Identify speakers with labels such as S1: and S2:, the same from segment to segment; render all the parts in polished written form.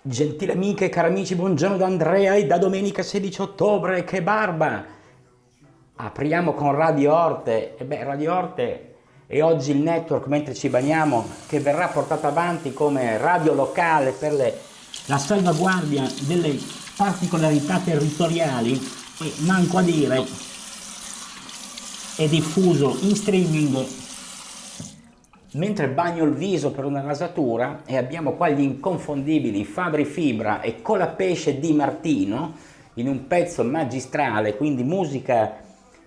S1: Gentili amiche e cari amici, buongiorno da Andrea e da domenica 16 ottobre, che barba! Apriamo con Radio Orte, Radio Orte è oggi il network mentre ci bagniamo che verrà portato avanti come radio locale per la salvaguardia delle particolarità territoriali e manco a dire è diffuso in streaming mentre bagno il viso per una rasatura e abbiamo qua gli inconfondibili Fabri Fibra e Colapesce Di Martino in un pezzo magistrale, quindi musica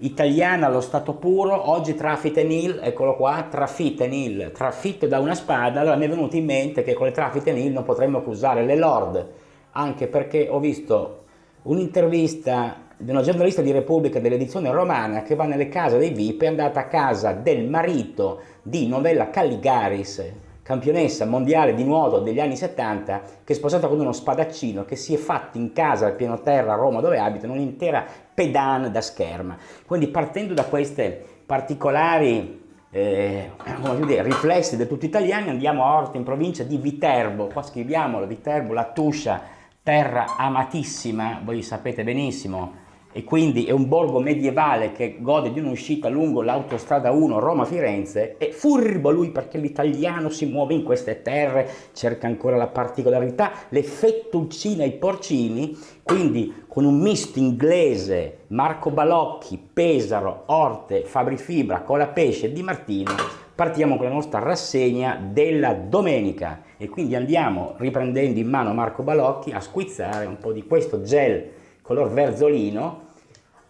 S1: italiana allo stato puro. Oggi Trafitenil, eccolo qua, Trafitenil, trafitto da una spada. Allora mi è venuto in mente che con le Trafitenil non potremmo più usare le Lord, anche perché ho visto un'intervista di una giornalista di Repubblica dell'edizione romana che va nelle case dei VIP, è andata a casa del marito di Novella Calligaris, campionessa mondiale di nuoto degli anni 70, che è sposata con uno spadaccino che si è fatto in casa al piano terra a Roma dove abitano un'intera pedane da scherma. Quindi partendo da queste particolari come dire, riflessi del tutto italiani andiamo a Orte in provincia di Viterbo. Qua scriviamo Viterbo, la Tuscia, terra amatissima, voi sapete benissimo, e quindi è un borgo medievale che gode di un'uscita lungo l'autostrada 1 Roma-Firenze. È furbo lui perché l'italiano si muove in queste terre, cerca ancora la particolarità, le fettuccine ai porcini, quindi con un misto inglese, Marco Balocchi, Pesaro, Orte, Fabri Fibra, Colapesce e Di Martino, partiamo con la nostra rassegna della domenica e quindi andiamo, riprendendo in mano Marco Balocchi, a squizzare un po' di questo gel color verzolino.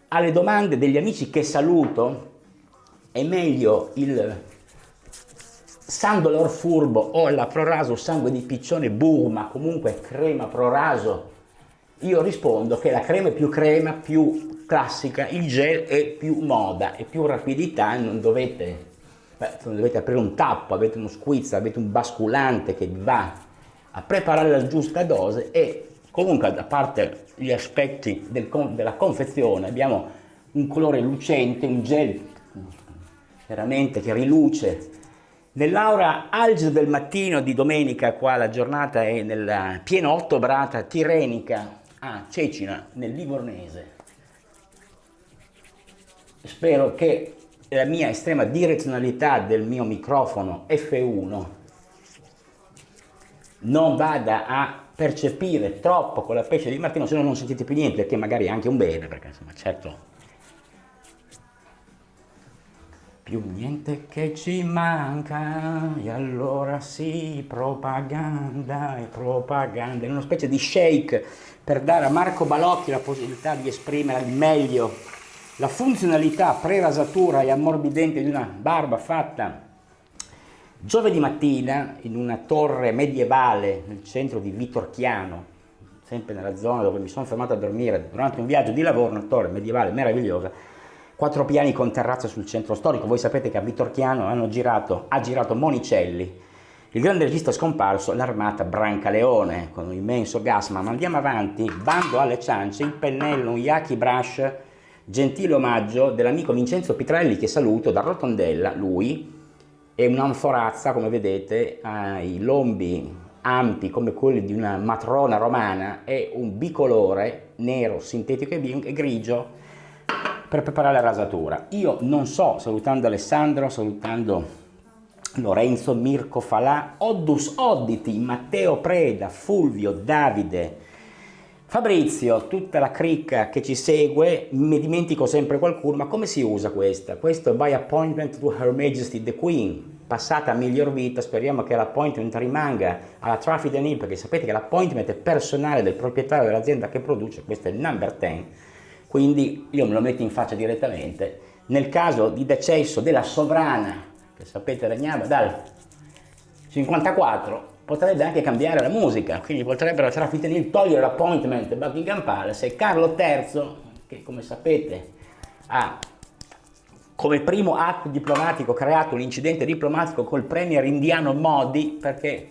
S1: Alle domande degli amici che saluto, è meglio il Sandolor Furbo o la Proraso sangue di piccione Burma, comunque crema Proraso? Io rispondo che la crema è più classica, il gel è più moda, è più rapidità, non dovete aprire un tappo, avete uno squizzo, avete un basculante che vi va a preparare la giusta dose. E comunque, a parte gli aspetti della confezione, abbiamo un colore lucente, un gel veramente che riluce. Nell'aura algida del mattino di domenica, qua la giornata è nella piena ottobrata tirenica a Cecina, nel Livornese. Spero che la mia estrema direzionalità del mio microfono F1 non vada a percepire troppo con la pesce di Martino, se no non sentite più niente, che magari è anche un bene, perché insomma certo più niente che ci manca e allora sì, propaganda e propaganda, in una specie di shake per dare a Marco Balocchi la possibilità di esprimere al meglio la funzionalità pre-rasatura e ammorbidente di una barba fatta giovedì mattina in una torre medievale nel centro di Vitorchiano, sempre nella zona dove mi sono fermato a dormire durante un viaggio di lavoro, una torre medievale meravigliosa, 4 piani con terrazza sul centro storico. Voi sapete che a Vitorchiano ha girato Monicelli, il grande regista scomparso, l'Armata Brancaleone, con un immenso Gassman. Ma andiamo avanti, bando alle ciance, il pennello, un Yaki Brush, gentile omaggio dell'amico Vincenzo Pitrelli, che saluto da Rotondella. Lui è un'anforazza, come vedete, ha i lombi ampi come quelli di una matrona romana e un bicolore nero, sintetico e grigio per preparare la rasatura. Io non so, salutando Alessandro, salutando Lorenzo, Mirko Falà, Oddus Odditi, Matteo Preda, Fulvio, Davide, Fabrizio, tutta la cricca che ci segue. Mi dimentico sempre qualcuno, ma come si usa questa? Questo è by appointment to Her Majesty the Queen, passata a miglior vita. Speriamo che l'appointment rimanga alla Trafitenil, perché sapete che l'appointment è personale del proprietario dell'azienda che produce, questo è il number 10, quindi io me lo metto in faccia direttamente. Nel caso di decesso della sovrana, che sapete regnava dal 54, potrebbe anche cambiare la musica, quindi potrebbero la Trafitenil togliere l'appointment Buckingham Palace e Carlo III, che come sapete ha come primo atto diplomatico creato un incidente diplomatico col premier indiano Modi, perché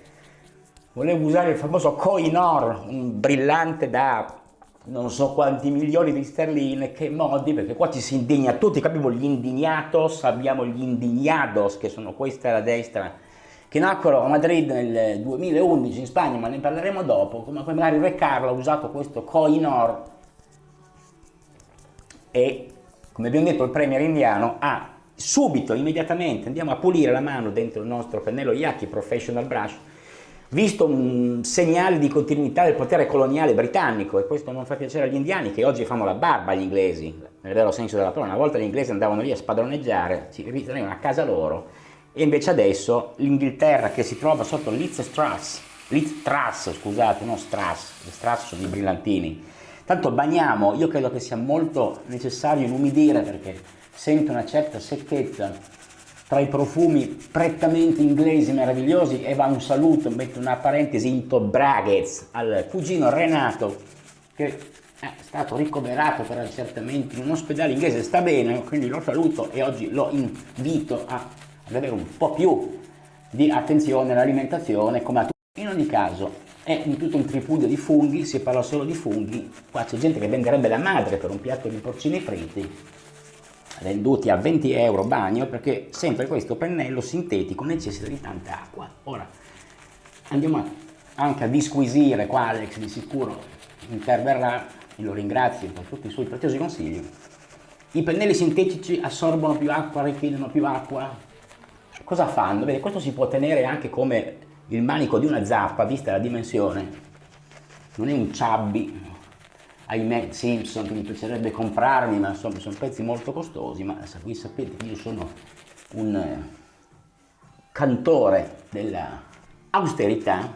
S1: voleva usare il famoso Koh-i-Noor, un brillante da non so quanti milioni di sterline, che Modi, perché qua ci si indigna tutti, abbiamo gli indignatos, abbiamo gli indignados, che sono questa alla destra che nacquero a Madrid nel 2011 in Spagna, ma ne parleremo dopo, come magari Re Carlo ha usato questo Koh-i-Noor e, come abbiamo detto, il premier indiano ha subito, immediatamente, andiamo a pulire la mano dentro il nostro pennello Yaqi Professional Brush, visto un segnale di continuità del potere coloniale britannico, e questo non fa piacere agli indiani che oggi fanno la barba agli inglesi, nel vero senso della parola. Una volta gli inglesi andavano lì a spadroneggiare, si ritenevano a casa loro, e invece adesso l'Inghilterra, che si trova sotto Liz Truss, scusate, non Strass, le Strass sono i brillantini. Tanto bagniamo, io credo che sia molto necessario inumidire, perché sento una certa secchezza tra i profumi prettamente inglesi meravigliosi, e va un saluto, metto una parentesi into brackets, al cugino Renato, che è stato ricoverato per accertamenti in un ospedale inglese, sta bene, quindi lo saluto e oggi lo invito ad avere un po' più di attenzione all'alimentazione, come a tutti. In ogni caso è tutto un tripudio di funghi, si parla solo di funghi, qua c'è gente che venderebbe la madre per un piatto di porcini fritti, venduti a 20 euro bagno, perché sempre questo pennello sintetico necessita di tanta acqua. Ora andiamo anche a disquisire, qua Alex di sicuro interverrà, e lo ringrazio per tutti i suoi preziosi consigli. I pennelli sintetici assorbono più acqua, richiedono più acqua. Cosa fanno? Bene, questo si può tenere anche come il manico di una zappa, vista la dimensione. Non è un chubby, ahimè, Simpson, che mi piacerebbe comprarmi, ma insomma sono pezzi molto costosi. Ma voi sapete che io sono un cantore della austerità,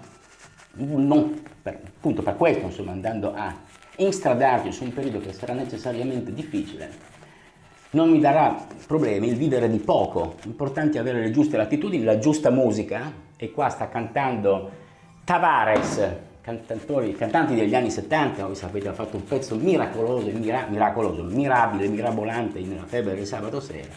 S1: appunto per questo, insomma, andando a instradarci su un periodo che sarà necessariamente difficile, non mi darà problemi il vivere di poco. Importante avere le giuste latitudini, la giusta e qua sta cantando Tavares, cantanti degli anni 70, voi sapete, ha fatto un pezzo miracoloso, mirabile, mirabolante nella febbre del sabato sera.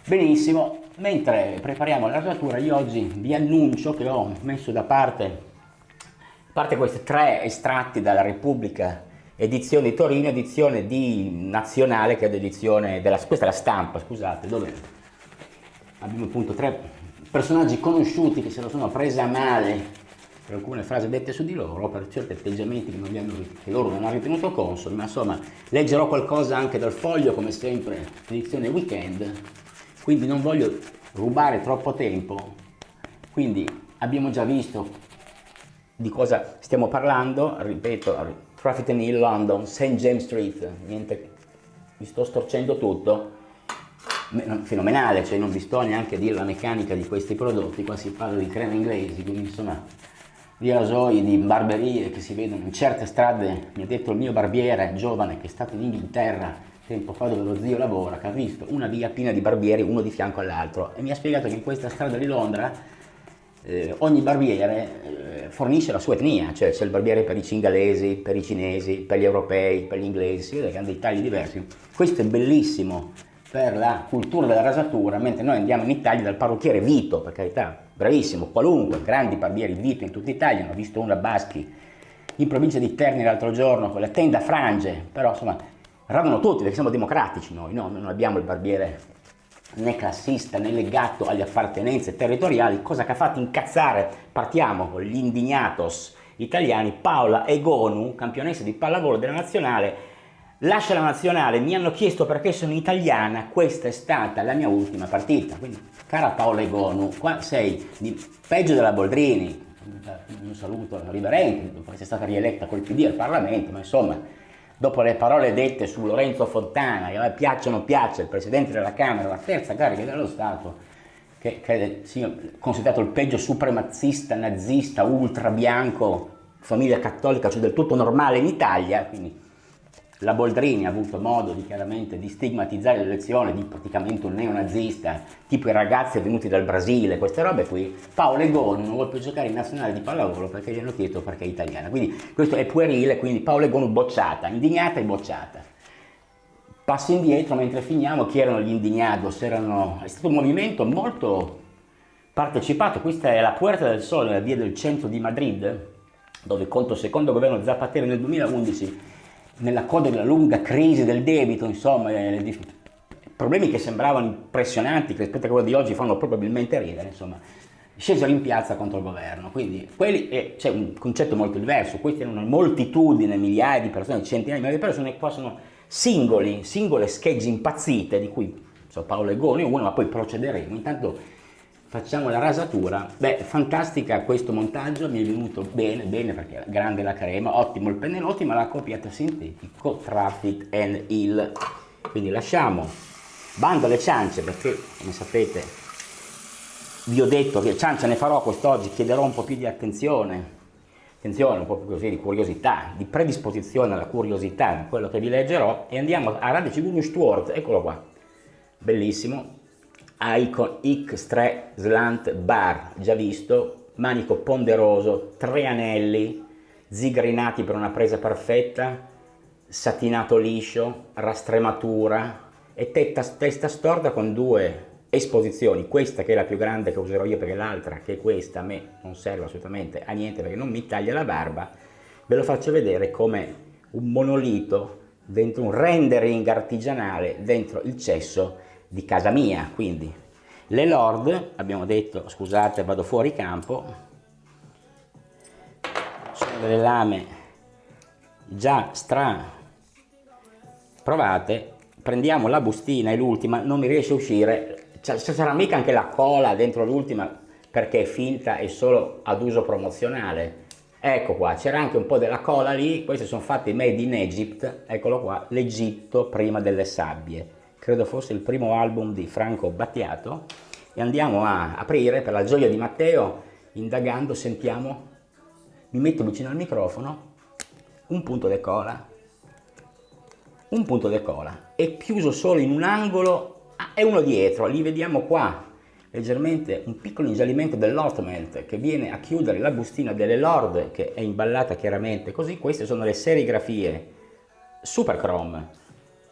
S1: Benissimo, mentre prepariamo la rasatura, io oggi vi annuncio che ho messo da parte, a parte questi 3 estratti dalla Repubblica, edizione di Torino, edizione di Nazionale, che è l'edizione questa è la stampa, scusate, dove abbiamo appunto 3 personaggi conosciuti che se lo sono presa a male per alcune frasi dette su di loro, per certi atteggiamenti che loro non hanno ritenuto consoni, ma insomma leggerò qualcosa anche dal foglio, come sempre, edizione weekend, quindi non voglio rubare troppo tempo. Quindi abbiamo già visto di cosa stiamo parlando, ripeto, Traffic Hill, London, St. James Street, niente, vi sto storcendo tutto, fenomenale, cioè non vi sto neanche a dire la meccanica di questi prodotti, qua si parla di creme inglesi, quindi insomma di rasoi, di barberie che si vedono in certe strade. Mi ha detto il mio barbiere giovane, che è stato in Inghilterra tempo fa, dove lo zio lavora, che ha visto una via piena di barbieri uno di fianco all'altro, e mi ha spiegato che in questa strada di Londra ogni barbiere fornisce la sua etnia, cioè c'è il barbiere per i cingalesi, per i cinesi, per gli europei, per gli inglesi, si vede che hanno dei tagli diversi. Questo è bellissimo per la cultura della rasatura, mentre noi andiamo in Italia dal parrucchiere Vito, per carità, bravissimo, qualunque, grandi barbieri Vito in tutta Italia. Ne ho visto uno a Baschi in provincia di Terni l'altro giorno con la tenda frange, però insomma radano tutti perché siamo democratici noi, no? Non abbiamo il barbiere né classista né legato alle appartenenze territoriali, cosa che ha fatto incazzare, partiamo con gli indignatos italiani, Paola Egonu, campionessa di pallavolo della nazionale. Lascia la nazionale, mi hanno chiesto perché sono italiana, questa è stata la mia ultima partita. Quindi, cara Paola Egonu, qua sei peggio della Boldrini, un saluto riverente, dopo essere stata rieletta col PD al Parlamento, ma insomma, dopo le parole dette su Lorenzo Fontana, che a me piaccia o non piaccia, il Presidente della Camera, la terza carica dello Stato, che sia considerato il peggio supremazista, nazista, ultra bianco, famiglia cattolica, cioè del tutto normale in Italia, quindi la Boldrini ha avuto modo chiaramente di stigmatizzare l'elezione di praticamente un neonazista, tipo i ragazzi venuti dal Brasile, queste robe qui. Paola Egonu non vuole più giocare in nazionale di pallavolo perché gli hanno chiesto perché è italiana. Quindi questo è puerile, quindi Paola Egonu bocciata, indignata e bocciata. Passo indietro mentre finiamo, chi erano gli indignados? È stato un movimento molto partecipato. Questa è la Puerta del Sol, la via del centro di Madrid, dove contro il secondo governo Zapatero nel 2011, nella coda della lunga crisi del debito, insomma, problemi che sembravano impressionanti, che rispetto a quello di oggi fanno probabilmente ridere, insomma, scesero in piazza contro il governo. Quindi c'è un concetto molto diverso, questi erano una moltitudine, migliaia di persone, centinaia di migliaia di persone, qua sono singole schegge impazzite, di cui so, Paolo Egoni uno, ma poi procederemo. Intanto facciamo la rasatura. Beh, fantastica questo montaggio, mi è venuto bene, bene perché grande la crema, ottimo il pennello, ottima la coppietta sintetico Traffic and Hill. Quindi lasciamo, bando alle ciance perché, come sapete, vi ho detto che ciancia ne farò quest'oggi, chiederò un po' più di attenzione, un po' più così di curiosità, di predisposizione alla curiosità di quello che vi leggerò, e andiamo a Rade Stuart, eccolo qua, bellissimo, Icon X3 Slant Bar, già visto, manico ponderoso, 3 anelli, zigrinati per una presa perfetta, satinato liscio, rastrematura e testa storta con 2 esposizioni, questa che è la più grande che userò io perché l'altra, che è questa, a me non serve assolutamente a niente perché non mi taglia la barba. Ve lo faccio vedere come un monolito dentro un rendering artigianale dentro il cesso di casa mia. Quindi le Lord, abbiamo detto, scusate vado fuori campo, sono delle lame già provate. Prendiamo la bustina, è l'ultima, non mi riesce a uscire, sarà mica anche la cola dentro l'ultima perché è finta e solo ad uso promozionale. Ecco qua, c'era anche un po' della cola lì, questi sono fatti made in Egypt, eccolo qua, l'Egitto prima delle sabbie, credo fosse il primo album di Franco Battiato, e andiamo a aprire per la gioia di Matteo, indagando, sentiamo, mi metto vicino al microfono, un punto di cola, è chiuso solo in un angolo e uno dietro, li vediamo qua, leggermente un piccolo ingiallimento dell'ornament che viene a chiudere la bustina delle Lord, che è imballata chiaramente così. Queste sono le serigrafie Super Chrome,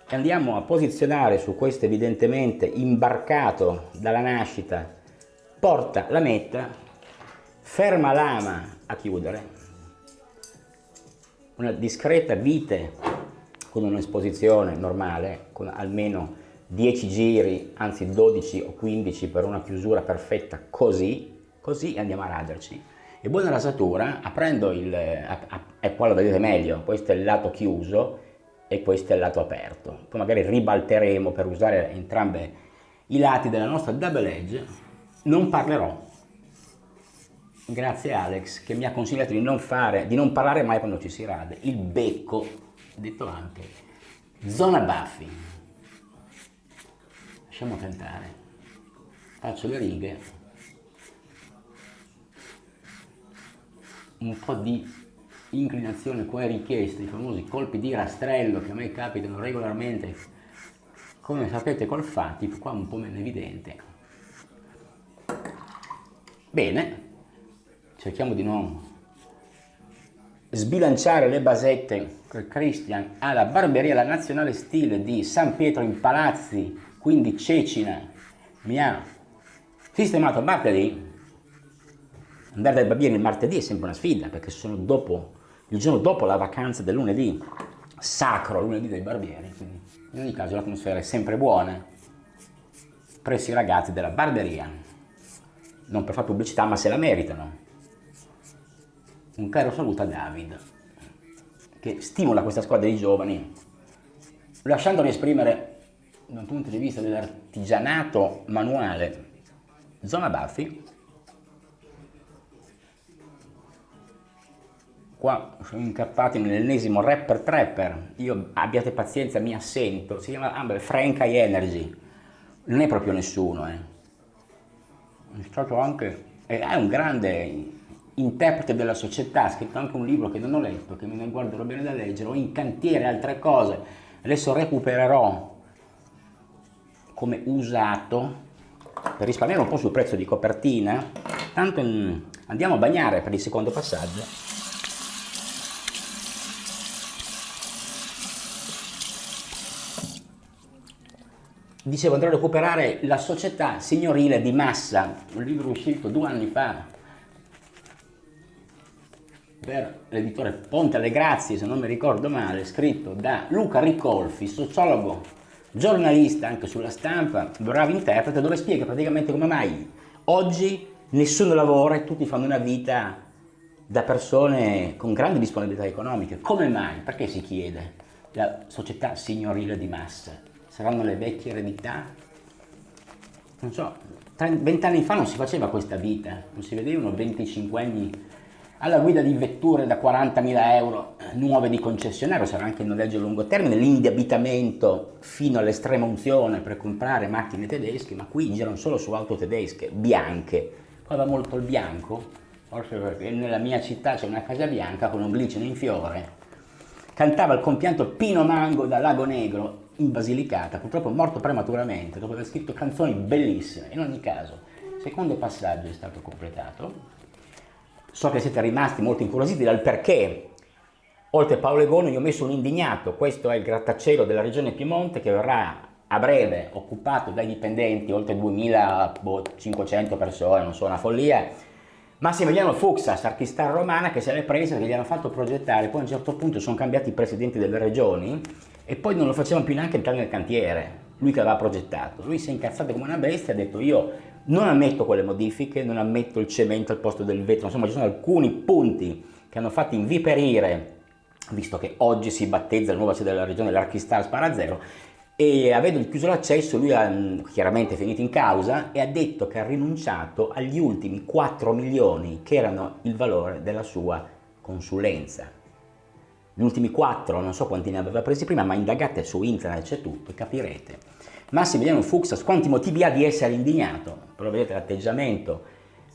S1: e andiamo a posizionare su questo evidentemente imbarcato dalla nascita porta lametta, ferma lama a chiudere, una discreta vite con un'esposizione normale, con almeno 10 giri, anzi 12 o 15 per una chiusura perfetta, così andiamo a raderci. E buona rasatura, aprendo e poi lo vedete meglio, questo è il lato chiuso e questo è il lato aperto. Poi magari ribalteremo per usare entrambi i lati della nostra double edge. Non parlerò, grazie Alex che mi ha consigliato di non parlare mai quando ci si rade. Il becco, detto anche zona baffi. Lasciamo cantare, faccio le righe, un po' di inclinazione qua è richiesto, i famosi colpi di rastrello che a me capitano regolarmente, come sapete col Fatip, qua un po' meno evidente. Bene, cerchiamo di non sbilanciare le basette. Christian alla barberia La Nazionale Stile di San Pietro in Palazzi, quindi Cecina, mi ha sistemato martedì. Andare dal barbiere il martedì è sempre una sfida perché sono il giorno dopo la vacanza del lunedì, sacro lunedì dei barbieri, quindi in ogni caso l'atmosfera è sempre buona presso i ragazzi della barberia, non per fare pubblicità ma se la meritano. Un caro saluto a David che stimola questa squadra di giovani, lasciandoli esprimere da un punto di vista dell'artigianato manuale. Zona Baffi, qua sono incappati nell'ennesimo rapper trapper, io abbiate pazienza mi assento, si chiama Frank High Energy, non è proprio nessuno, è stato anche, è un grande interprete della società, ha scritto anche un libro che non ho letto, che me ne guarderò bene da leggere, ho in cantiere altre cose, adesso recupererò come usato per risparmiare un po' sul prezzo di copertina. Tanto andiamo a bagnare per il secondo passaggio. Dicevo, andrò a recuperare La società signorile di Massa, un libro uscito 2 anni fa per l'editore Ponte alle Grazie, se non mi ricordo male, scritto da Luca Ricolfi, sociologo, giornalista anche sulla Stampa, bravo interprete, dove spiega praticamente come mai oggi nessuno lavora e tutti fanno una vita da persone con grandi disponibilità economiche. Come mai? Perché si chiede? La società signorile di massa. Saranno le vecchie eredità? Non so, 20 anni fa non si faceva questa vita, non si vedevano 25 anni alla guida di vetture da 40.000 euro nuove di concessionario, sarà anche il noleggio a lungo termine, l'indebitamento fino all'estrema unzione per comprare macchine tedesche, ma qui girano solo su auto tedesche, bianche. Poi va molto il bianco, forse perché nella mia città c'è una casa bianca con un glicine in fiore. Cantava il compianto Pino Mango da Lago Negro in Basilicata, purtroppo morto prematuramente dopo aver scritto canzoni bellissime. In ogni caso, il secondo passaggio è stato completato. So che siete rimasti molto incuriositi dal perché, oltre Paolo Egonu, io ho messo un indignato. Questo è il grattacielo della regione Piemonte che verrà a breve occupato dai dipendenti, oltre 2.500 persone, non so, una follia. Massimiliano Fuchs, Sarchistar Romana, che se l'è presa, che gli hanno fatto progettare, poi a un certo punto sono cambiati i presidenti delle regioni e poi non lo facevano più neanche entrare nel cantiere, lui che aveva progettato. Lui si è incazzato come una bestia e ha detto: io non ammetto quelle modifiche, non ammetto il cemento al posto del vetro, insomma ci sono alcuni punti che hanno fatto inviperire, visto che oggi si battezza la nuova sede della regione l'Archistar Sparazero, e avendo chiuso l'accesso lui ha chiaramente finito in causa e ha detto che ha rinunciato agli ultimi 4 milioni che erano il valore della sua consulenza. Gli ultimi 4, non so quanti ne aveva presi prima, ma indagate su internet, c'è tutto e capirete. Massimiliano Fuchs quanti motivi ha di essere indignato, però vedete l'atteggiamento.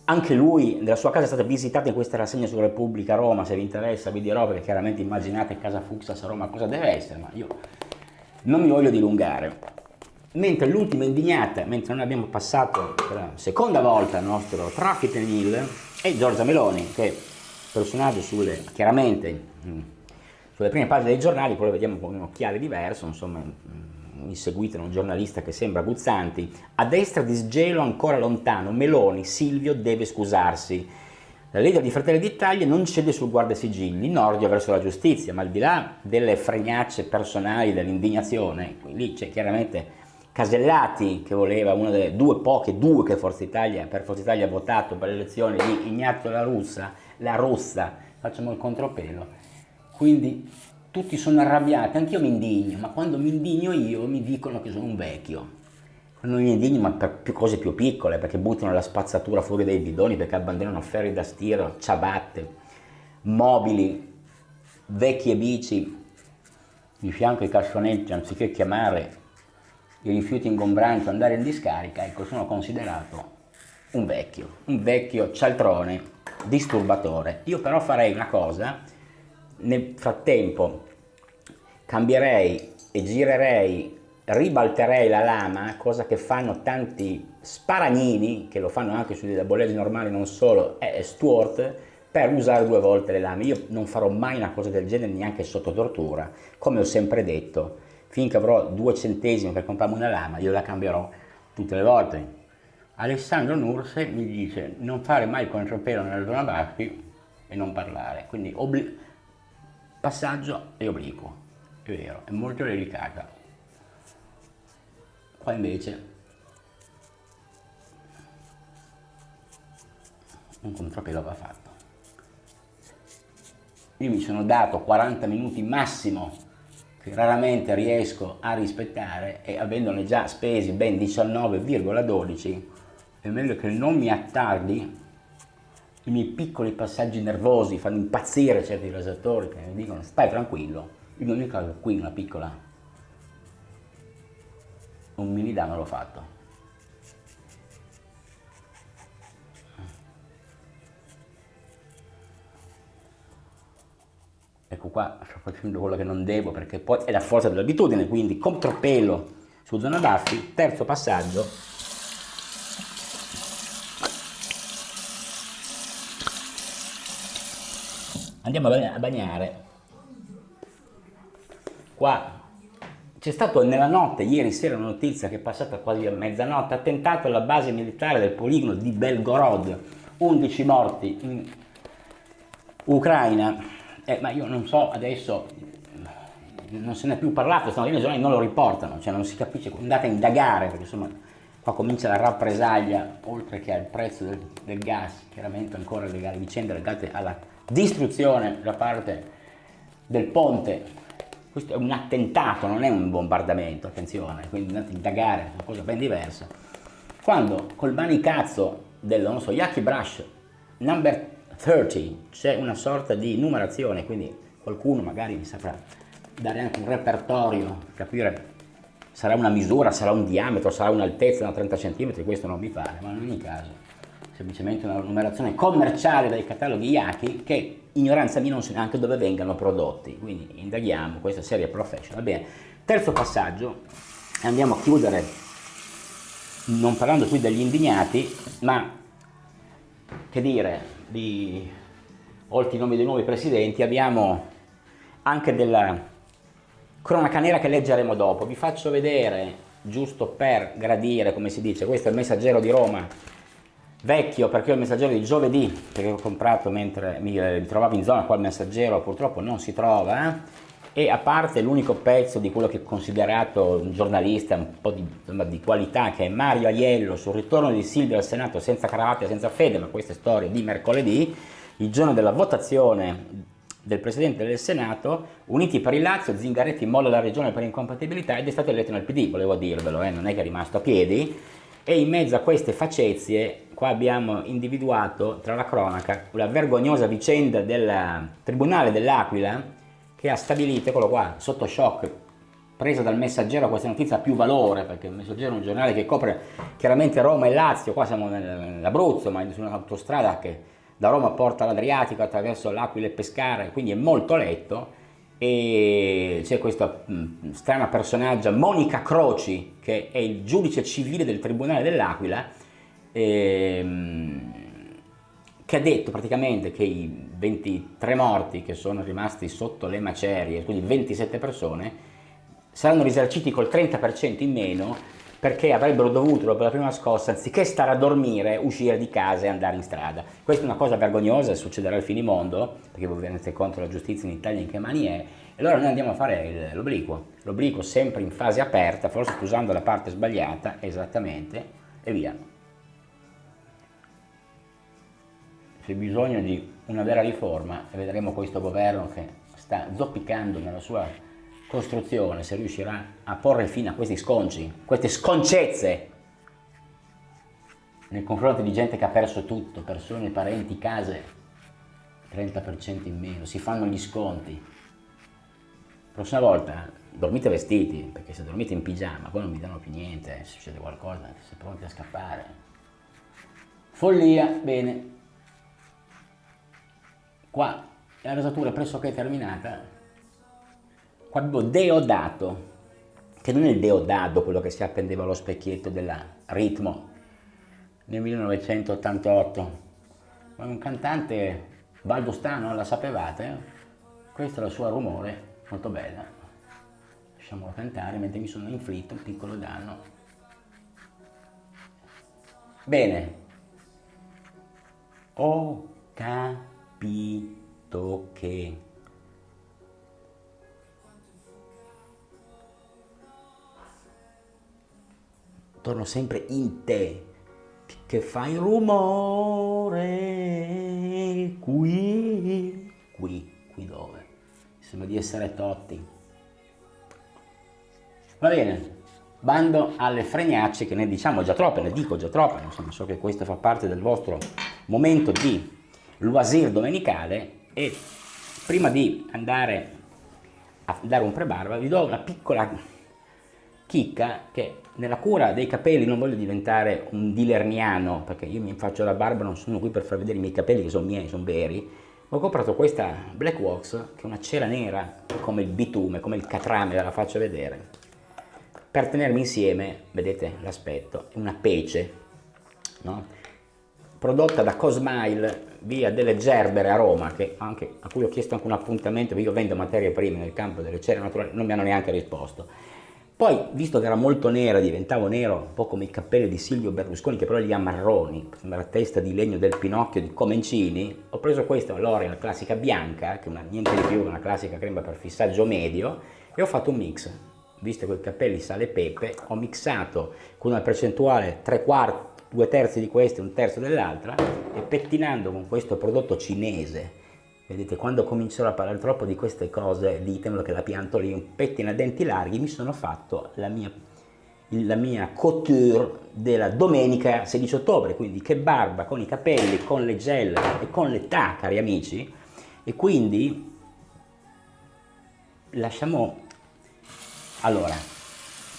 S1: Anche lui, nella sua casa è stata visitata in questa rassegna su Repubblica Roma, se vi interessa vi dirò, perché chiaramente immaginate casa Fuchs a Roma cosa deve essere, ma io non mi voglio dilungare. Mentre l'ultima indignata, mentre noi abbiamo passato per la seconda volta il nostro Traffic and Hill, è Giorgia Meloni, che è personaggio chiaramente sulle prime pagine dei giornali, poi lo vediamo con un occhiale diverso, insomma, mi seguite, un giornalista che sembra Guzzanti. A destra di sgelo ancora lontano, Meloni, Silvio deve scusarsi. La Lega di Fratelli d'Italia non cede sul guardasigilli, in ordine verso la giustizia, ma al di là delle fregnacce personali, dell'indignazione, lì c'è chiaramente Casellati che voleva una delle due che Forza Italia ha votato per le elezioni di Ignazio La Russa, facciamo il contropelo. Quindi tutti sono arrabbiati, anch'io mi indigno, ma quando mi indigno io mi dicono che sono un vecchio. Non mi indigno, ma per cose più piccole, perché buttano la spazzatura fuori dai bidoni, perché abbandonano ferri da stiro, ciabatte, mobili, vecchie bici di fianco ai cassonetti, anziché chiamare i rifiuti ingombranti, andare in discarica. Ecco, sono considerato un vecchio cialtrone, disturbatore. Io però farei una cosa, nel frattempo cambierei e girerei, ribalterei la lama, cosa che fanno tanti sparagnini, che lo fanno anche sui dabolleggi normali, non solo, Stuart, per usare 2 volte le lame. Io non farò mai una cosa del genere, neanche sotto tortura. Come ho sempre detto, finché avrò 2 centesimi per comprarmi una lama, io la cambierò tutte le volte. Alessandro Nurse mi dice: non fare mai contropelo nella zona Baffi e non parlare. Quindi passaggio e obliquo, è vero, è molto delicata. Qua invece un contrappelo va fatto. Io mi sono dato 40 minuti massimo, che raramente riesco a rispettare, e avendone già spesi ben 19,12, è meglio che non mi attardi. I miei piccoli passaggi nervosi fanno impazzire certi rasatori che mi dicono: stai tranquillo. In ogni caso qui una piccola, un mini danno l'ho fatto. Ecco qua, sto facendo quello che non devo, perché poi è la forza dell'abitudine. Quindi contrappelo su zona Baffi, terzo passaggio. Andiamo a bagnare. Qua c'è stato nella notte, ieri sera, una notizia che è passata quasi a mezzanotte: attentato alla base militare del poligono di Belgorod, 11 morti in Ucraina. Ma io non so, adesso non se ne è più parlato, stamattina i giornali non lo riportano, cioè non si capisce, andate a indagare, perché insomma Qua comincia la rappresaglia, oltre che al prezzo del gas, chiaramente ancora le vicende legate alla distruzione da parte del ponte. Questo è un attentato, non è un bombardamento, attenzione, quindi andate a indagare, è una cosa ben diversa. Quando col manicazzo del, non so, Yaki Brush number 30 c'è una sorta di numerazione, quindi qualcuno magari mi saprà dare anche un repertorio, capire sarà una misura, sarà un diametro, sarà un'altezza da 30 cm, questo non mi pare, ma in ogni caso semplicemente una numerazione commerciale dai cataloghi Yaki che ignoranza mia non so neanche dove vengano prodotti, quindi indaghiamo questa serie professional. Bene, terzo passaggio, andiamo a chiudere non parlando qui degli indignati, ma che dire, oltre i nomi dei nuovi presidenti abbiamo anche della cronaca nera che leggeremo dopo. Vi faccio vedere, giusto per gradire, come si dice, questo è il Messaggero di Roma, vecchio perché è il Messaggero di giovedì, perché ho comprato mentre mi trovavo in zona, qua il Messaggero purtroppo non si trova, e a parte l'unico pezzo di quello che è considerato un giornalista un po' di qualità, che è Mario Aiello sul ritorno di Silvio al Senato senza cravatta e senza fede, ma questa è storia di mercoledì, il giorno della votazione del Presidente del Senato, Uniti per il Lazio, Zingaretti molla la regione per incompatibilità ed è stato eletto nel PD, volevo dirvelo, non è che è rimasto a piedi. E in mezzo a queste facezie qua abbiamo individuato tra la cronaca la vergognosa vicenda del Tribunale dell'Aquila che ha stabilito, eccolo qua, sotto shock, presa dal Messaggero questa notizia ha più valore, perché il Messaggero è un giornale che copre chiaramente Roma e Lazio, qua siamo nell'Abruzzo, ma su un'autostrada che da Roma porta all'Adriatico attraverso l'Aquila e Pescara, quindi è molto letto, e c'è questa strana personaggio, Monica Croci, che è il giudice civile del Tribunale dell'Aquila, che ha detto praticamente che i 23 morti che sono rimasti sotto le macerie, quindi 27 persone, saranno risarciti col 30% in meno perché avrebbero dovuto, dopo la prima scossa, anziché stare a dormire, uscire di casa e andare in strada. Questa è una cosa vergognosa, succederà al finimondo, perché voi vi rendete conto la giustizia in Italia in che mani è, e allora noi andiamo a fare l'obliquo sempre in fase aperta, forse usando la parte sbagliata, esattamente, e via. C'è bisogno di una vera riforma e vedremo questo governo che sta zoppicando nella sua costruzione, se riuscirà a porre fine a questi sconci, queste sconcezze nei confronti di gente che ha perso tutto, persone, parenti, case, 30% in meno, si fanno gli sconti. La prossima volta dormite vestiti, perché se dormite in pigiama poi non vi danno più niente, se succede qualcosa siete pronti a scappare. Follia, bene. Qua la rasatura è pressoché terminata. Qua abbiamo Deodato, che non è il Deodato quello che si appendeva allo specchietto della Ritmo nel 1988, ma è un cantante valdostano, la sapevate? Questa è la sua Rumore, molto bella. Lasciamolo cantare mentre mi sono inflitto un piccolo danno. Bene, ho capito che torno sempre in te, che fai rumore qui dove? Mi sembra di essere Totti. Va bene, bando alle fregnacce, che ne diciamo già troppe, ne dico già troppe, insomma, so che questo fa parte del vostro momento di loisir domenicale, e prima di andare a dare un prebarba vi do una piccola chicca che nella cura dei capelli non voglio diventare un dilerniano, perché io mi faccio la barba, non sono qui per far vedere i miei capelli che sono miei, sono veri. Ho comprato questa Black Wax, che è una cera nera come il bitume, come il catrame, ve la faccio vedere, per tenermi insieme, vedete l'aspetto, è una pece, no? Prodotta da Cosmile, via delle Gerbere a Roma, a cui ho chiesto anche un appuntamento, perché io vendo materie prime nel campo delle cere naturali, non mi hanno neanche risposto. Poi, visto che era molto nera, diventavo nero, un po' come i capelli di Silvio Berlusconi, che però li ha marroni, sembra la testa di legno del Pinocchio di Comencini, ho preso questa L'Oreal classica bianca, che è niente di più che una classica crema per fissaggio medio, e ho fatto un mix visto che i capelli sale e pepe, ho mixato con una percentuale 3/4, 2/3 di questa e 1/3 dell'altra, e pettinando con questo prodotto cinese, vedete, quando comincerò a parlare troppo di queste cose ditemelo che la pianto lì, un pettine a denti larghi, mi sono fatto la mia couture della domenica 16 ottobre, quindi che barba, con i capelli, con le gel e con l'età, cari amici, e quindi lasciamo, allora,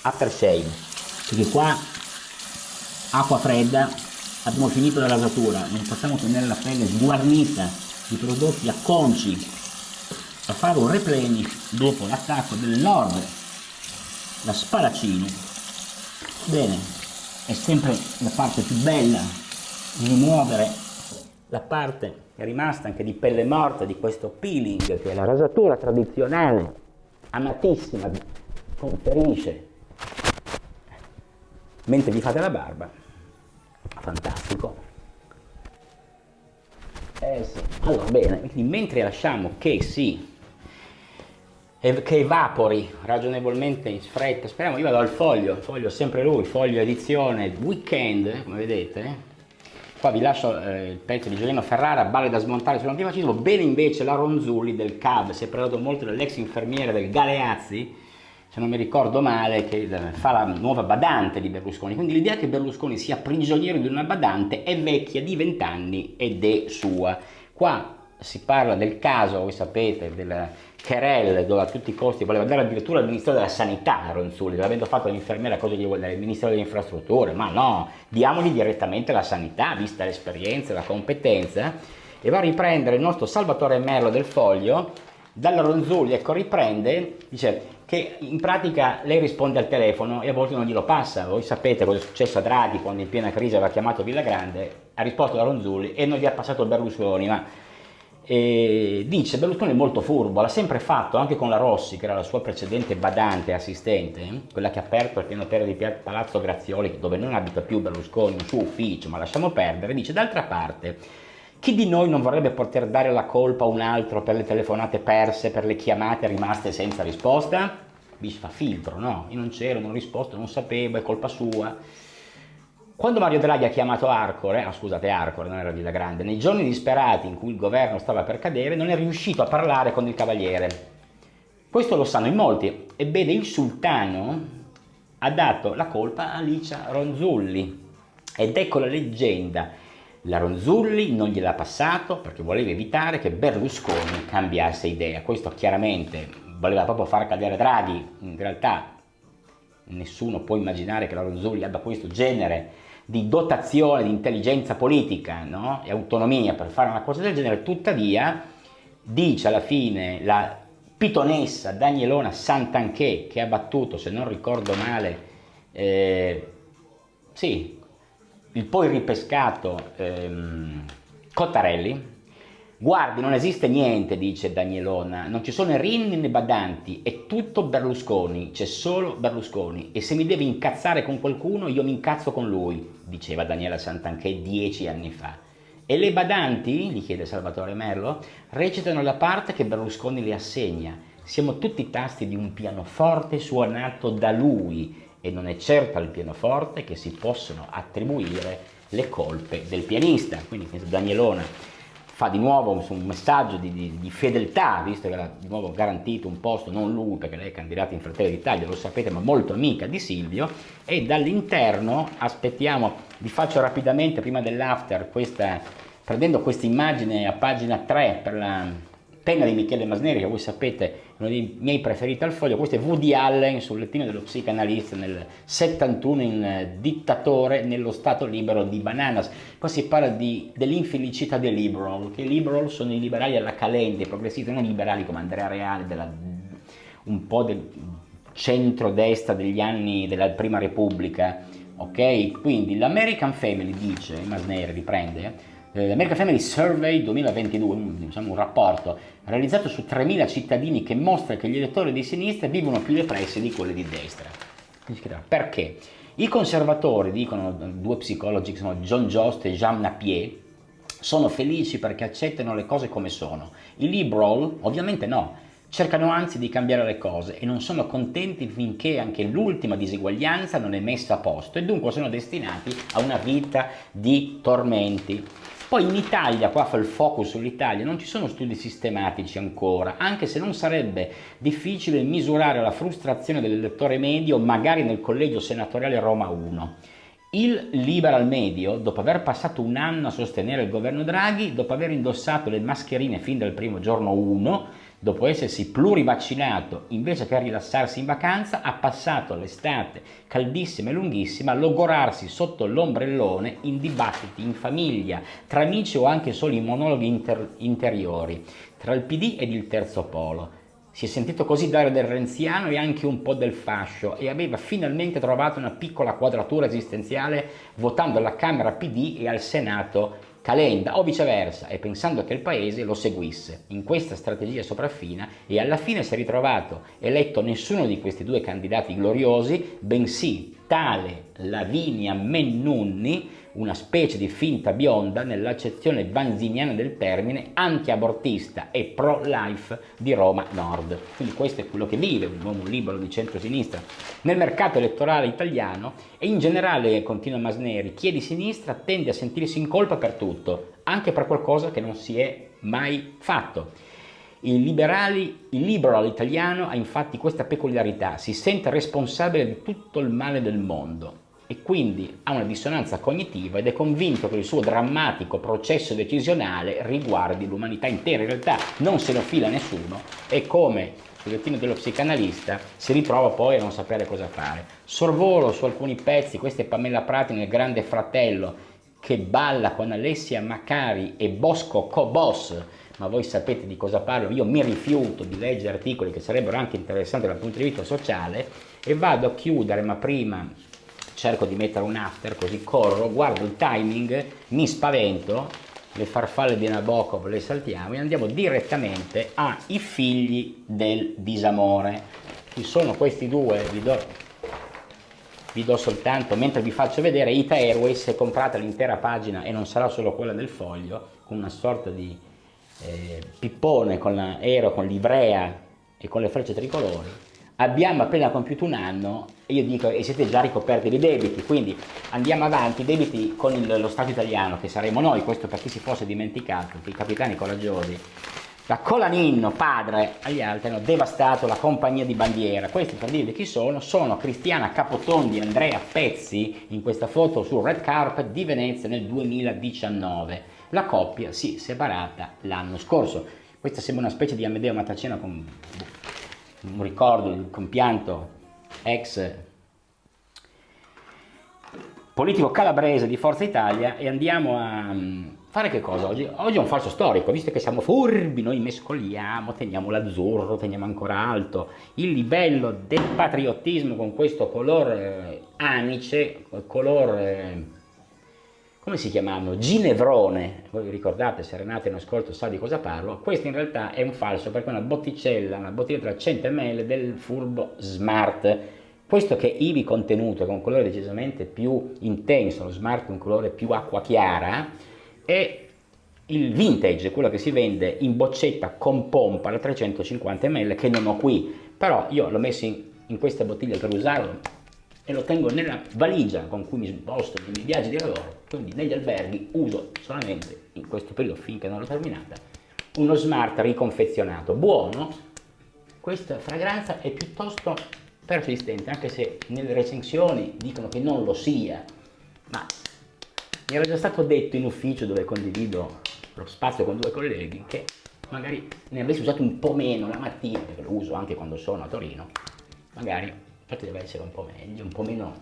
S1: aftershave, perché qua acqua fredda, abbiamo finito la rasatura, non possiamo tenere la pelle sguarnita di prodotti acconci, a fare un replenish dopo l'attacco del Lord, la spadaccino. Bene, è sempre la parte più bella di rimuovere la parte che è rimasta anche di pelle morta di questo peeling, che è la rasatura tradizionale amatissima, conferisce mentre vi fate la barba. Fantastico. Sì. Allora, bene, quindi mentre lasciamo che che evapori ragionevolmente in fretta, speriamo. Io vado al foglio sempre lui, foglio edizione weekend, come vedete. Qua vi lascio il pezzo di Giuliano Ferrara, balle da smontare sull'antifascismo. Bene invece la Ronzulli del CAB, si è parlato molto dell'ex infermiere del Galeazzi, se non mi ricordo male, che fa la nuova badante di Berlusconi. Quindi l'idea che Berlusconi sia prigioniero di una badante è vecchia di 20 anni ed è sua. Qua si parla del caso, voi sapete, della querelle, dove a tutti i costi voleva dare addirittura al Ministero della Sanità Ronzulli, avendo fatto l'infermiera, cosa gli vuole dare il Ministero delle Infrastrutture? Ma no, diamogli direttamente la sanità, vista l'esperienza e la competenza. E va a riprendere il nostro Salvatore Merlo del Foglio dalla Ronzulli, ecco, riprende, dice che in pratica lei risponde al telefono e a volte non glielo passa. Voi sapete cosa è successo a Draghi quando in piena crisi aveva chiamato Villagrande, ha risposto la Ronzulli e non gli ha passato Berlusconi, ma dice Berlusconi è molto furbo, l'ha sempre fatto anche con la Rossi, che era la sua precedente badante assistente, quella che ha aperto il piano terra di Palazzo Grazioli, dove non abita più Berlusconi, un suo ufficio, ma lasciamo perdere. Dice, d'altra parte, chi di noi non vorrebbe poter dare la colpa a un altro per le telefonate perse, per le chiamate rimaste senza risposta? Dice, fa filtro, no? Io non c'ero, non ho risposto, non sapevo, è colpa sua. Quando Mario Draghi ha chiamato Arcore, scusate, Arcore non era Villagrande, nei giorni disperati in cui il governo stava per cadere, non è riuscito a parlare con il Cavaliere. Questo lo sanno in molti. Ebbene, il sultano ha dato la colpa a Licia Ronzulli. Ed ecco la leggenda. La Ronzulli non gliel'ha passato perché voleva evitare che Berlusconi cambiasse idea. Questo chiaramente voleva proprio far cadere Draghi. In realtà nessuno può immaginare che la Ronzulli abbia questo genere di dotazione di intelligenza politica, no? E autonomia per fare una cosa del genere. Tuttavia dice alla fine la pitonessa Danielona Santanchè, che ha battuto, se non ricordo male, sì, il poi ripescato Cottarelli. Guardi, non esiste niente, dice Danielona, non ci sono né rinni né badanti, è tutto Berlusconi, c'è solo Berlusconi, e se mi devi incazzare con qualcuno io mi incazzo con lui, diceva Daniela Santanchè 10 anni fa. E le badanti, gli chiede Salvatore Merlo, recitano la parte che Berlusconi le assegna. Siamo tutti tasti di un pianoforte suonato da lui, e non è certo al pianoforte che si possono attribuire le colpe del pianista. Quindi Danielona fa di nuovo un messaggio di fedeltà, visto che ha di nuovo garantito un posto, non lui perché lei è candidata in Fratelli d'Italia, lo sapete, ma molto amica di Silvio. E dall'interno aspettiamo, vi faccio rapidamente prima dell'after prendendo questa immagine a pagina 3 per la penna di Michele Masneri, che voi sapete è uno dei miei preferiti al Foglio. Questo è Woody Allen sul lettino dello psicanalista nel 71 in Dittatore nello Stato libero di Bananas. Poi si parla dell'infelicità dei liberal, che i liberal sono i liberali alla calente, i progressisti, non i liberali come Andrea Reale, un po' del centro-destra degli anni della Prima Repubblica, ok? Quindi l'American Family, dice Masneri, riprende, l'American Family Survey 2022, diciamo un rapporto realizzato su 3.000 cittadini che mostra che gli elettori di sinistra vivono più depressi di quelli di destra. Perché? I conservatori, dicono due psicologi che sono John Jost e Jean Napier, sono felici perché accettano le cose come sono. I liberal ovviamente no, cercano anzi di cambiare le cose e non sono contenti finché anche l'ultima diseguaglianza non è messa a posto e dunque sono destinati a una vita di tormenti. Poi in Italia, qua fa il focus sull'Italia, non ci sono studi sistematici ancora, anche se non sarebbe difficile misurare la frustrazione dell'elettore medio magari nel collegio senatoriale Roma 1. Il liberal medio, dopo aver passato un anno a sostenere il governo Draghi, dopo aver indossato le mascherine fin dal primo giorno 1, dopo essersi plurivaccinato, invece che rilassarsi in vacanza, ha passato l'estate caldissima e lunghissima a logorarsi sotto l'ombrellone in dibattiti in famiglia, tra amici o anche solo in monologhi interiori, tra il PD ed il terzo polo. Si è sentito così dare del renziano e anche un po' del fascio e aveva finalmente trovato una piccola quadratura esistenziale votando alla Camera PD e al Senato Calenda o viceversa e pensando che il paese lo seguisse in questa strategia sopraffina e alla fine si è ritrovato eletto nessuno di questi due candidati gloriosi, bensì tale Lavinia Mennunni, una specie di finta bionda nell'accezione vanziniana del termine, anti-abortista e pro-life di Roma Nord. Quindi questo è quello che vive un uomo libero di centro-sinistra nel mercato elettorale italiano e in generale, continua Masneri, chi è di sinistra tende a sentirsi in colpa per tutto, anche per qualcosa che non si è mai fatto. Il liberal italiano ha infatti questa peculiarità, si sente responsabile di tutto il male del mondo e quindi ha una dissonanza cognitiva ed è convinto che il suo drammatico processo decisionale riguardi l'umanità intera. In realtà non se lo fila nessuno e come sul lettino dello psicanalista si ritrova poi a non sapere cosa fare. Sorvolo su alcuni pezzi, questa è Pamela Prati nel Grande Fratello che balla con Alessia Macari e Bosco Cobos, ma voi sapete di cosa parlo, io mi rifiuto di leggere articoli che sarebbero anche interessanti dal punto di vista sociale e vado a chiudere, ma prima cerco di mettere un after, così corro, guardo il timing, mi spavento, le farfalle di Nabokov le saltiamo e andiamo direttamente ai figli del disamore. Chi sono questi due? Vi do soltanto, mentre vi faccio vedere, Ita Airways è comprata l'intera pagina e non sarà solo quella del foglio, con una sorta di pippone con l'aereo, con l'ivrea e con le frecce tricolori. Abbiamo appena compiuto un anno e io dico, e siete già ricoperti di debiti, quindi andiamo avanti, debiti con lo Stato italiano, che saremo noi, questo per chi si fosse dimenticato, i capitani coraggiosi. Da Colaninno, padre, agli altri hanno devastato la compagnia di bandiera. Questi, per dirvi chi sono Cristiana Capotondi e Andrea Pezzi in questa foto sul red carpet di Venezia nel 2019. La coppia si è separata l'anno scorso. Questa sembra una specie di Amedeo Matacena con un ricordo del compianto ex politico calabrese di Forza Italia e andiamo a fare che cosa oggi? Oggi è un falso storico, visto che siamo furbi, noi mescoliamo, teniamo l'azzurro, teniamo ancora alto il livello del patriottismo con questo color anice, color, come si chiamano? Ginevrone, voi vi ricordate, Serenate in ascolto sa di cosa parlo, questo in realtà è un falso perché è una bottiglia da 100 ml del Furbo Smart. Questo che è ivi contenuto con un colore decisamente più intenso, lo Smart è un colore più acqua chiara, è il vintage, quello che si vende in boccetta con pompa da 350 ml che non ho qui, però io l'ho messo in questa bottiglia per usarlo e lo tengo nella valigia con cui mi sposto nei miei viaggi di lavoro, quindi negli alberghi uso solamente in questo periodo finché non l'ho terminata uno Smart riconfezionato, buono. Questa fragranza è piuttosto persistente, anche se nelle recensioni dicono che non lo sia, ma mi era già stato detto in ufficio dove condivido lo spazio con due colleghi che magari ne avessi usato un po' meno la mattina, perché lo uso anche quando sono a Torino, magari poteva essere un po' meglio, un po' meno,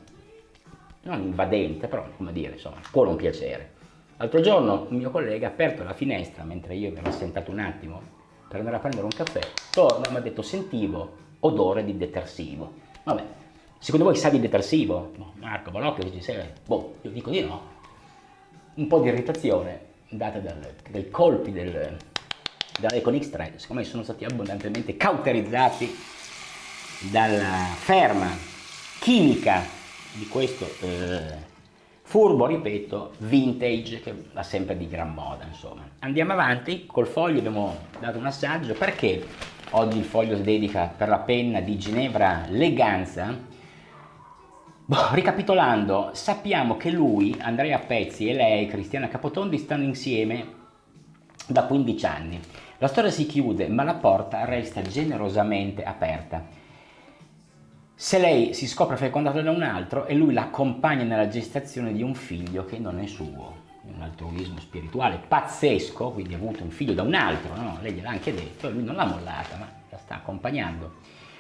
S1: non invadente, però come dire, insomma, può non piacere. L'altro giorno un mio collega ha aperto la finestra mentre io mi ero assentato un attimo per andare a prendere un caffè, torna e mi ha detto sentivo odore di detersivo. Vabbè, secondo voi sa di detersivo? No, Marco Balocchio che ci sei? Boh, io dico di no. Un po' di irritazione data dai colpi dell'Econ X3, secondo me sono stati abbondantemente cauterizzati dalla ferma chimica di questo furbo, ripeto, vintage che va sempre di gran moda, insomma. Andiamo avanti, col foglio abbiamo dato un assaggio perché Oggi il Foglio si dedica per la penna di Ginevra Leganza. Ricapitolando, sappiamo che lui, Andrea Pezzi, e lei, Cristiana Capotondi, stanno insieme da 15 anni. La storia si chiude, ma la porta resta generosamente aperta. Se lei si scopre fecondata da un altro e lui l'accompagna nella gestazione di un figlio che non è suo, un altruismo spirituale pazzesco, quindi ha avuto un figlio da un altro, no? Lei gliel'ha anche detto e lui non l'ha mollata, ma la sta accompagnando.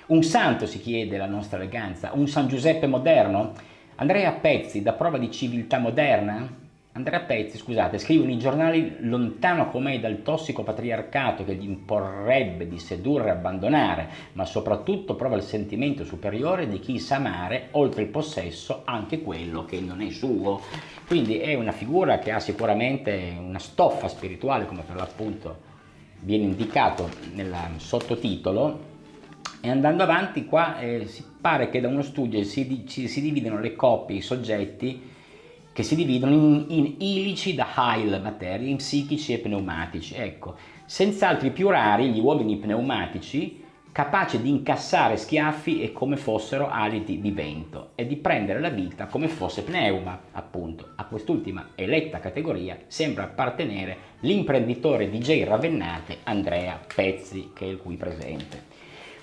S1: Un santo, si chiede la nostra Eleganza, un San Giuseppe moderno? Andrea Pezzi dà prova di civiltà moderna? Andrea Pezzi, scusate, scrive nei giornali lontano com'è dal tossico patriarcato che gli imporrebbe di sedurre e abbandonare, ma soprattutto prova il sentimento superiore di chi sa amare, oltre il possesso, anche quello che non è suo. Quindi è una figura che ha sicuramente una stoffa spirituale, come per l'appunto viene indicato nel sottotitolo. E andando avanti qua si pare che da uno studio si dividono le coppie, i soggetti, che si dividono in ilici da Heil materie, in psichici e pneumatici. Ecco, senz'altro i più rari, gli uomini pneumatici, capaci di incassare schiaffi e come fossero aliti di vento e di prendere la vita come fosse pneuma, appunto. A quest'ultima eletta categoria sembra appartenere l'imprenditore DJ Ravennate Andrea Pezzi, che è il qui presente.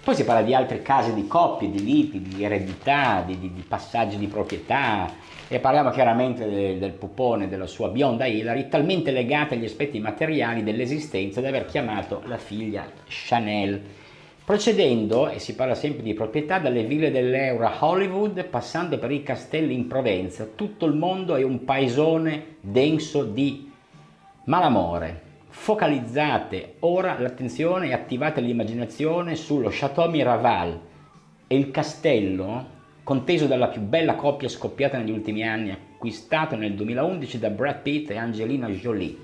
S1: Poi si parla di altri casi di coppie, di liti, di eredità, di passaggi di proprietà, e parliamo chiaramente del pupone, della sua bionda Hilary, talmente legata agli aspetti materiali dell'esistenza da aver chiamato la figlia Chanel. Procedendo, e si parla sempre di proprietà, dalle ville dell'Euro a Hollywood, passando per i castelli in Provenza, tutto il mondo è un paesone denso di malamore. Focalizzate ora l'attenzione e attivate l'immaginazione sullo Chateau Miraval e il castello conteso dalla più bella coppia scoppiata negli ultimi anni, acquistato nel 2011 da Brad Pitt e Angelina Jolie.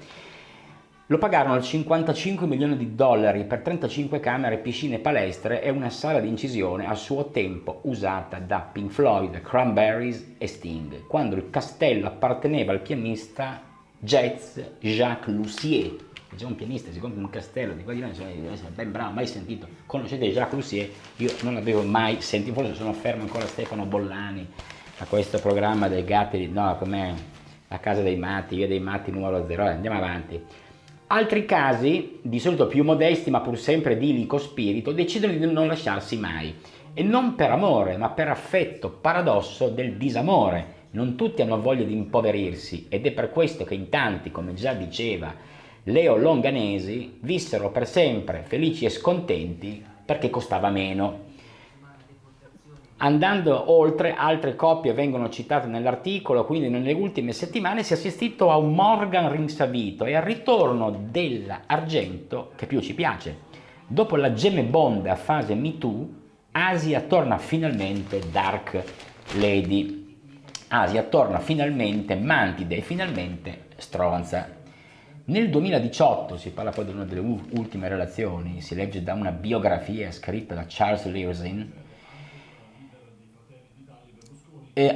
S1: Lo pagarono 55 milioni di dollari per 35 camere, piscine, palestre e una sala di incisione a suo tempo usata da Pink Floyd, Cranberries e Sting, quando il castello apparteneva al pianista jazz Jacques Lussier. C'è un pianista, si compra un castello di qua di là, deve essere ben bravo, mai sentito. Conoscete Jacques Lussier? Io non l'avevo mai sentito, forse sono fermo ancora Stefano Bollani a questo programma dei gatti, no, com'è? La casa dei matti, via dei matti numero 0, andiamo avanti. Altri casi, di solito più modesti ma pur sempre di ilico spirito, decidono di non lasciarsi mai. E non per amore, ma per affetto, paradosso del disamore. Non tutti hanno voglia di impoverirsi ed è per questo che in tanti, come già diceva Leo Longanesi, vissero per sempre felici e scontenti perché costava meno. Andando oltre, altre coppie vengono citate nell'articolo, quindi nelle ultime settimane si è assistito a un Morgan rinsavito e al ritorno dell'argento che più ci piace. Dopo la gemme bonda a fase Me Too, Asia torna finalmente Dark Lady. Asia torna finalmente mantide e finalmente stronza. Nel 2018, si parla poi di una delle ultime relazioni, si legge da una biografia scritta da Charles Leosin,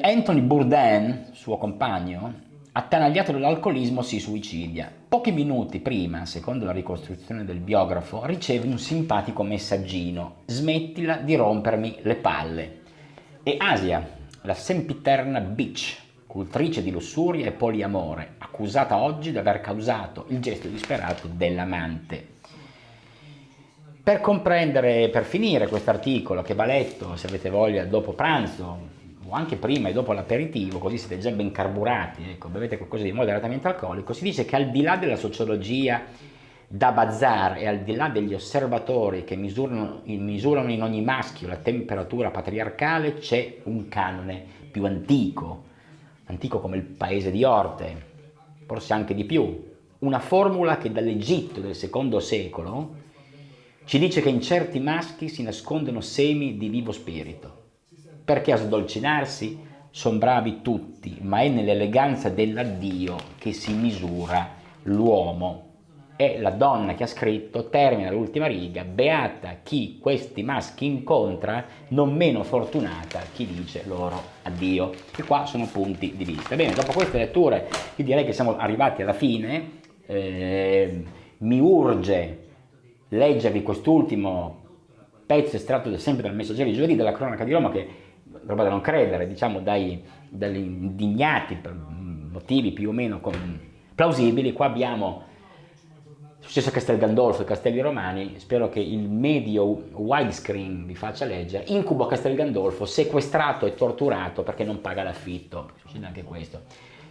S1: Anthony Bourdain, suo compagno, attanagliato dall'alcolismo, si suicidia. Pochi minuti prima, secondo la ricostruzione del biografo, riceve un simpatico messaggino: smettila di rompermi le palle. E Asia, la sempiterna bitch, cultrice di lussuria e poliamore, accusata oggi di aver causato il gesto disperato dell'amante. Per comprendere, per finire questo articolo, che va letto se avete voglia dopo pranzo o anche prima e dopo l'aperitivo, così siete già ben carburati, ecco, bevete qualcosa di moderatamente alcolico, si dice che al di là della sociologia da bazar e al di là degli osservatori che misurano in ogni maschio la temperatura patriarcale, c'è un canone più antico come il paese di Orte, forse anche di più, una formula che dall'Egitto del secondo secolo ci dice che in certi maschi si nascondono semi di vivo spirito, perché a sdolcinarsi sono bravi tutti, ma è nell'eleganza dell'addio che si misura l'uomo. E la donna che ha scritto termina l'ultima riga: beata chi questi maschi incontra, non meno fortunata chi dice loro addio. E qua sono punti di vista. Bene, dopo queste letture io direi che siamo arrivati alla fine. Mi urge leggervi quest'ultimo pezzo estratto sempre dal Messaggero di giovedì della cronaca di Roma, che roba da non credere, diciamo dagli indignati per motivi più o meno plausibili. Qua abbiamo successo a Castel Gandolfo e Castelli Romani, spero che il medio widescreen vi faccia leggere. Incubo a Castel Gandolfo, sequestrato e torturato perché non paga l'affitto, succede anche questo.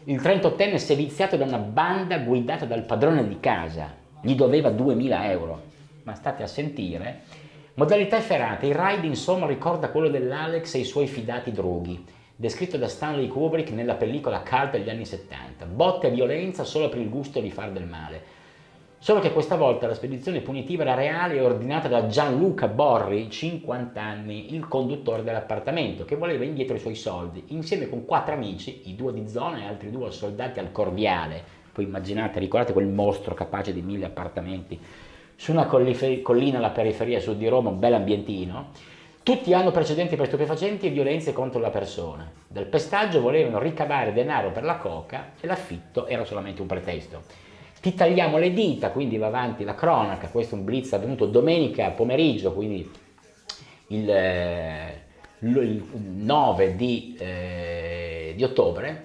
S1: Il 38enne si è viziato da una banda guidata dal padrone di casa, gli doveva 2000 euro, ma state a sentire. Modalità efferate, il raid insomma ricorda quello dell'Alex e i suoi fidati droghi, descritto da Stanley Kubrick nella pellicola Cult degli anni 70, botte e violenza solo per il gusto di far del male. Solo che questa volta la spedizione punitiva era reale e ordinata da Gianluca Borri, 50 anni, il conduttore dell'appartamento, che voleva indietro i suoi soldi, insieme con 4 amici, i 2 di zona e altri 2 soldati al Corviale. Poi immaginate, ricordate quel mostro capace di 1000 appartamenti, su una collina alla periferia sud di Roma, un bel ambientino. Tutti hanno precedenti per stupefacenti e violenze contro la persona. Dal pestaggio volevano ricavare denaro per la coca e l'affitto era solamente un pretesto. Ti tagliamo le dita, quindi va avanti la cronaca. Questo è un blitz avvenuto domenica pomeriggio, quindi il 9 di ottobre.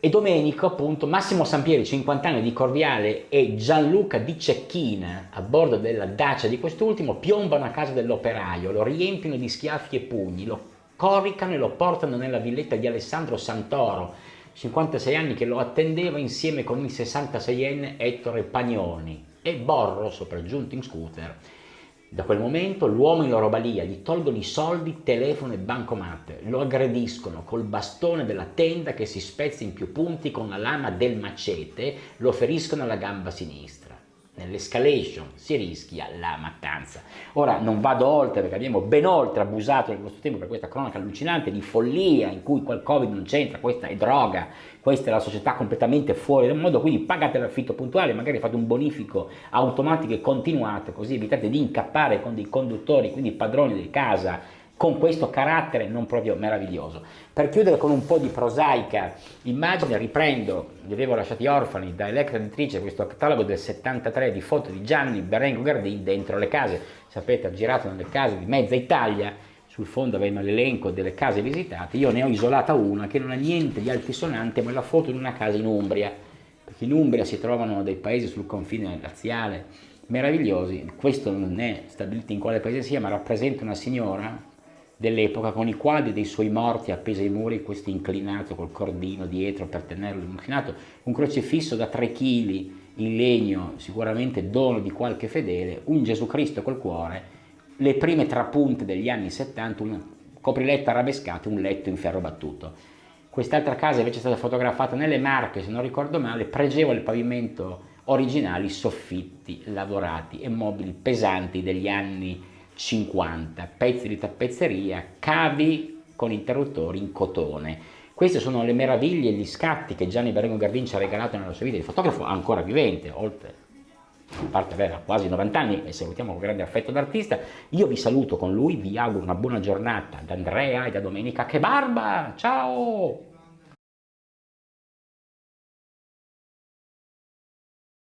S1: E domenico, appunto, Massimo Sampieri, 50 anni, di Corviale, e Gianluca di Cecchina, a bordo della Dacia di quest'ultimo, piombano a casa dell'operaio, lo riempiono di schiaffi e pugni, lo coricano e lo portano nella villetta di Alessandro Santoro, 56 anni, che lo attendeva insieme con il 66enne Ettore Pagnoni, e Borro, sopraggiunto in scooter. Da quel momento l'uomo in loro balia, gli tolgono i soldi, telefono e bancomat, lo aggrediscono col bastone della tenda che si spezza in più punti con la lama del macete, lo feriscono alla gamba sinistra. Nell'escalation si rischia la mattanza. Ora non vado oltre perché abbiamo ben oltre abusato del vostro tempo per questa cronaca allucinante di follia in cui quel Covid non c'entra, questa è droga, questa è la società completamente fuori dal modo, quindi pagate l'affitto puntuale, magari fate un bonifico automatico e continuate, così evitate di incappare con dei conduttori, quindi padroni di casa, con questo carattere non proprio meraviglioso. Per chiudere con un po' di prosaica immagine, riprendo, li avevo lasciati orfani da Electra Editrice, questo catalogo del 73 di foto di Gianni Berengo Gardin dentro le case. Sapete, ha girato nelle case di mezza Italia, sul fondo avevamo l'elenco delle case visitate, io ne ho isolata una che non ha niente di altisonante, ma è la foto di una casa in Umbria, perché in Umbria si trovano dei paesi sul confine laziale meravigliosi. Questo non è stabilito in quale paese sia, ma rappresenta una signora dell'epoca con i quadri dei suoi morti appesi ai muri, questo inclinato col cordino dietro per tenerlo inclinato, un crocifisso da 3 kg in legno, sicuramente dono di qualche fedele, un Gesù Cristo col cuore, le prime trapunte degli anni 70, un copriletto arabescato, un letto in ferro battuto. Quest'altra casa invece è stata fotografata nelle Marche, se non ricordo male, pregevole pavimento originali, soffitti lavorati e mobili pesanti degli anni 50, pezzi di tappezzeria, cavi con interruttori in cotone. Queste sono le meraviglie e gli scatti che Gianni Berengo Gardin ci ha regalato nella sua vita di fotografo ancora vivente, oltre a parte avere quasi 90 anni, e salutiamo con grande affetto d'artista. Io vi saluto con lui, vi auguro una buona giornata da Andrea e da Domenica. Che barba! Ciao!